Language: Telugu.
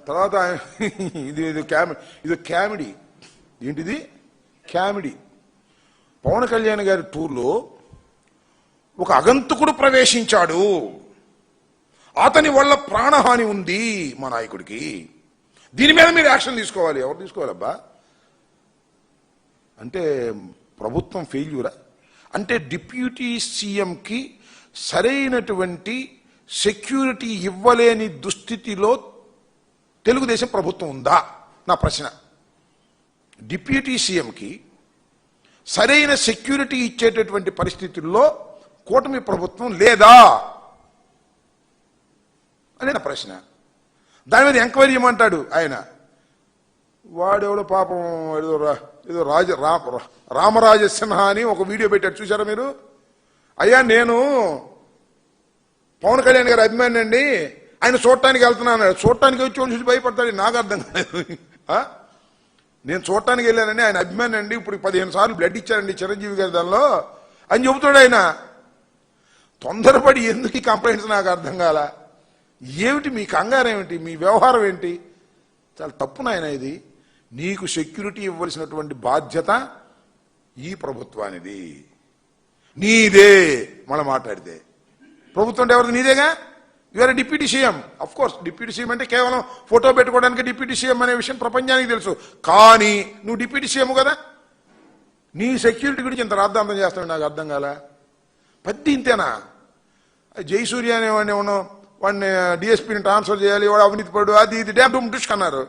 తర్వాత ఇది కామెడీ. ఏంటిది? కామెడీ. పవన్ కళ్యాణ్ గారి టూర్లో ఒక అగంతకుడు ప్రవేశించాడు, అతని వల్ల ప్రాణహాని ఉంది మా నాయకుడికి, దీని మీద మీరు యాక్షన్ తీసుకోవాలి. ఎవరు తీసుకోవాలబ్బా? అంటే ప్రభుత్వం ఫెయిల్యూరా? అంటే డిప్యూటీ సీఎంకి సరైనటువంటి సెక్యూరిటీ ఇవ్వలేని దుస్థితిలో తెలుగుదేశం ప్రభుత్వం ఉందా? నా ప్రశ్న. డిప్యూటీ సీఎంకి సరైన సెక్యూరిటీ ఇచ్చేటటువంటి పరిస్థితుల్లో కూటమి ప్రభుత్వం లేదా అనే నా ప్రశ్న. దాని మీద ఎంక్వైరీ చేయమంటాడు ఆయన. వాడెవడో పాపం ఏదో రామరాజ సిన్హా అని ఒక వీడియో పెట్టాడు, చూసారా మీరు? అయ్యా, నేను పవన్ కళ్యాణ్ గారి అభిమాని అండి, ఆయన చూడటానికి వెళ్తున్నాను. చూడటానికి వచ్చి చూసి భయపడతాడు, నాకు అర్థం కాలేదు. నేను చూడటానికి వెళ్ళానండి, ఆయన అభిమాని అండి, ఇప్పుడు 15 సార్లు బ్లడ్ ఇచ్చారండి చిరంజీవి గారి దానిలో అని చెబుతాడు ఆయన. తొందరపడి ఎందుకు ఈ కంప్లైంట్స్ నాకు అర్థం కాల. ఏమిటి మీ కంగారు, ఏమిటి మీ వ్యవహారం ఏంటి? చాలా తప్పు నాయన ఇది. నీకు సెక్యూరిటీ ఇవ్వాల్సినటువంటి బాధ్యత ఈ ప్రభుత్వానిది, నీదే. మళ్ళీ మాట్లాడితే ప్రభుత్వం అంటే ఎవరిది? నీదేగా. You're deputy CM. Of course deputy CM అంటే కేవలం ఫోటో పెట్టుకోవడానికి డిప్యూటీ సీఎం అనే విషయం ప్రపంచానికి తెలుసు. కానీ నువ్వు డిప్యూటీ సీఎం కదా, నీ సెక్యూరిటీ గురించి ఇంత రాద్ధాంతం చేస్తావు, నాకు అర్థం కాల. పద్ది ఇంతేనా? జయసూర్య అనేవాడిని వాడిని డిఎస్పీని ట్రాన్స్ఫర్ చేయాలి, వాడు అవినీతి పడు, అది ఇది డ్యామ్ డుమ్ డుష్క్ అన్నారు.